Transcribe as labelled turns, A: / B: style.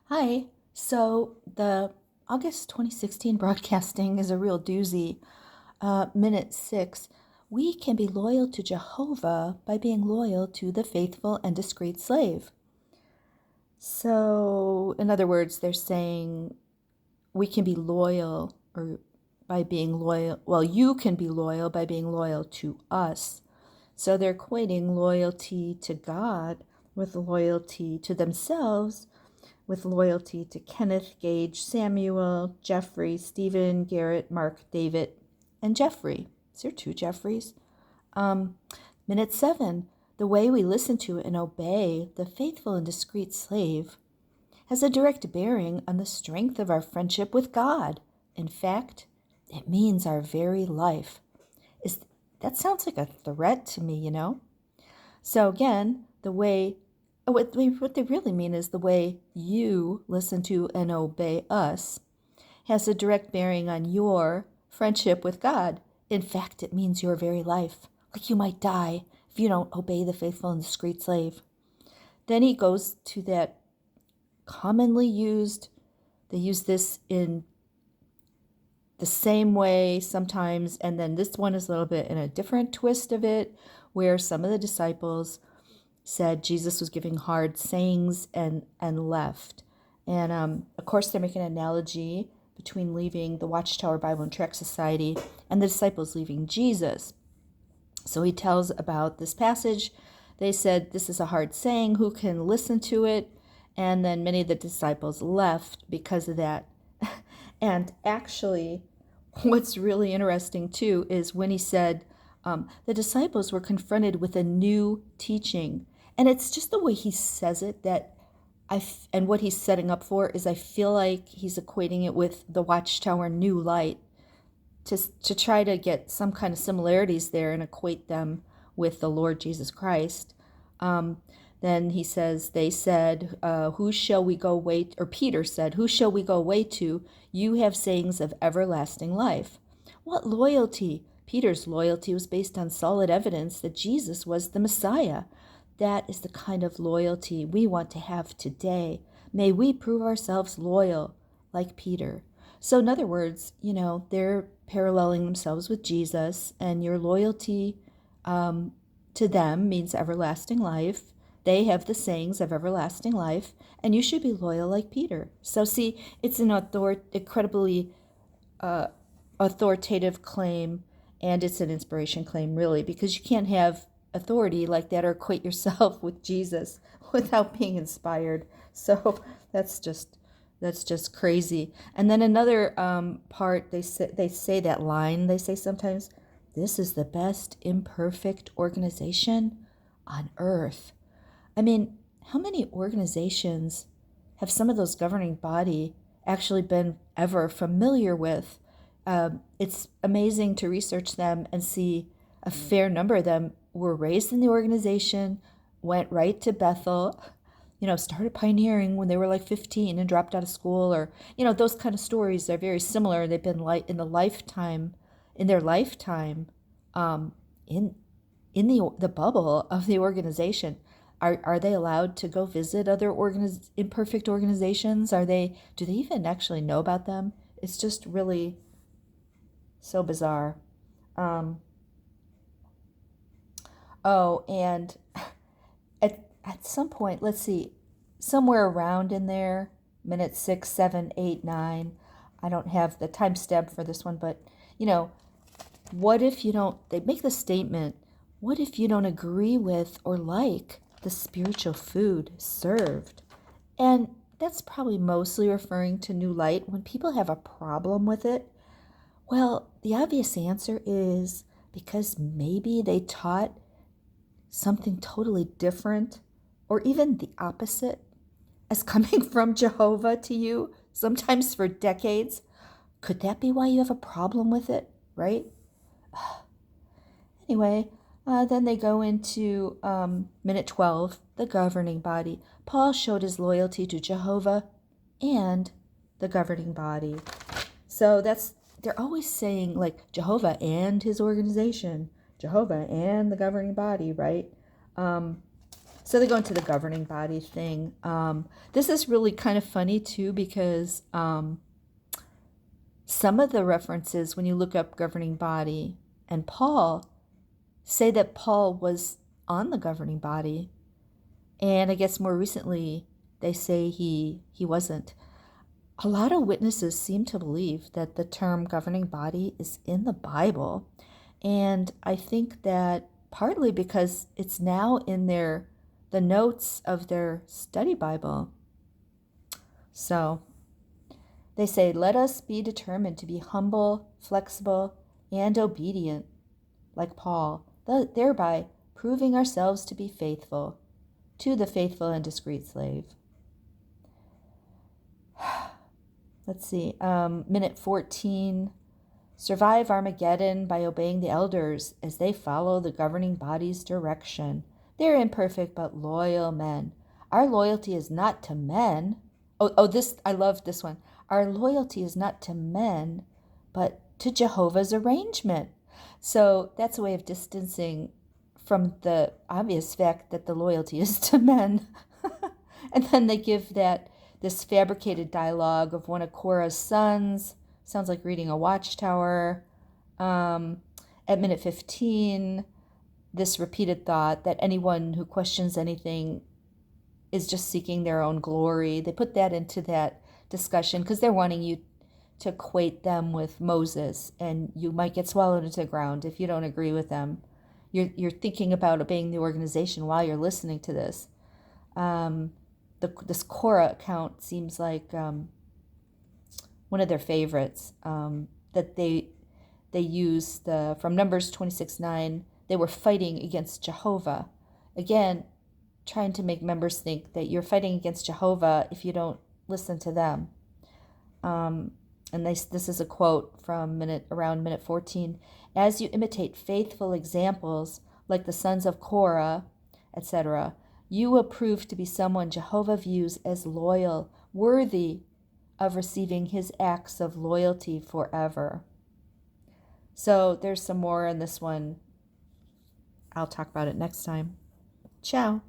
A: Hi. So the August 2016 broadcasting is a real doozy. Minute 6. We can be loyal to Jehovah by being loyal to the faithful and discreet slave. So, in other words, they're saying we can be loyal or by being loyal. Well, you can be loyal by being loyal to us. So they're equating loyalty to God with loyalty to themselves, with loyalty to Kenneth, Gage, Samuel, Jeffrey, Stephen, Garrett, Mark, David, and Jeffrey. Is there two Jeffreys? Um, Minute 7. The way we listen to and obey the faithful and discreet slave has a direct bearing on the strength of our friendship with God. In fact, it means our very life. Is That sounds like a threat to me. So again, what they really mean is the way you listen to and obey us has a direct bearing on your friendship with God. In fact, it means your very life. Like you might die if you don't obey the faithful and discreet slave. Then he goes to that commonly used, they use this in the same way sometimes, and then this one is a little bit in a different twist of it, where some of the disciples said Jesus was giving hard sayings and left. And of course, they're making an analogy between leaving the Watchtower Bible and Tract Society and the disciples leaving Jesus. So he tells about this passage. They said, this is a hard saying. Who can listen to it? And then many of the disciples left because of that. And actually, what's really interesting too is when he said the disciples were confronted with a new teaching. And it's just the way he says it that and what he's setting up for is I feel like he's equating it with the Watchtower New Light to try to get some kind of similarities there and equate them with the Lord Jesus Christ. Then he says, they said, who shall we go wait? Or Peter said, who shall we go away to? You have sayings of everlasting life. What loyalty? Peter's loyalty was based on solid evidence that Jesus was the Messiah. That is the kind of loyalty we want to have today. May we prove ourselves loyal like Peter. So, in other words, they're paralleling themselves with Jesus, and your loyalty to them means everlasting life. They have the sayings of everlasting life, and you should be loyal like Peter. So, see, it's an incredibly authoritative claim, and it's an inspiration claim, really, because you can't have authority like that or equate yourself with Jesus without being inspired. So that's just crazy. And then another part, they say that line. They say sometimes, "This is the best imperfect organization on earth." I mean, how many organizations have some of those governing body actually been ever familiar with? It's amazing to research them and see a fair number of them were raised in the organization, went right to Bethel, started pioneering when they were like 15 and dropped out of school, or, those kind of stories are very similar. They've been like in their lifetime, um, in the bubble of the organization. Are they allowed to go visit other imperfect organizations? Do they even actually know about them? It's just really so bizarre. Um, oh, and at some point, let's see, somewhere around in there, minute 6, 7, 8, 9. I don't have the timestamp for this one, but you know, what if you don't, they make the statement, what if you don't agree with or like the spiritual food served? And that's probably mostly referring to New Light when people have a problem with it. Well, the obvious answer is because maybe they taught something totally different or even the opposite as coming from Jehovah to you, sometimes for decades. Could that be why you have a problem with it, right? Anyway, then they go into minute 12, the governing body. Paul showed his loyalty to Jehovah and the governing body. So they're always saying like Jehovah and his organization, Jehovah and the governing body, right? So they go into the governing body thing. This is really kind of funny too, because some of the references, when you look up governing body and Paul, say that Paul was on the governing body. And I guess more recently, they say he wasn't. A lot of witnesses seem to believe that the term governing body is in the Bible. And I think that partly because it's now in the notes of their study Bible. So they say, let us be determined to be humble, flexible, and obedient, like Paul, thereby proving ourselves to be faithful to the faithful and discreet slave. Let's see, minute 14. Survive Armageddon by obeying the elders as they follow the governing body's direction. They're imperfect but loyal men. Our loyalty is not to men. This, I love this one. Our loyalty is not to men, but to Jehovah's arrangement. So that's a way of distancing from the obvious fact that the loyalty is to men. And then they give this fabricated dialogue of one of Korah's sons. Sounds like reading a Watchtower. At minute 15, this repeated thought that anyone who questions anything is just seeking their own glory. They put that into that discussion because they're wanting you to equate them with Moses, and you might get swallowed into the ground if you don't agree with them. You're thinking about obeying the organization while you're listening to this. This Korah account seems like one of their favorites, that they use from Numbers 26:9. They were fighting against Jehovah. Again, trying to make members think that you're fighting against Jehovah if you don't listen to them. And this is a quote from around minute 14. As you imitate faithful examples like the sons of Korah, etc., you will prove to be someone Jehovah views as loyal, worthy of receiving his acts of loyalty forever. So there's some more in this one. I'll talk about it next time. Ciao.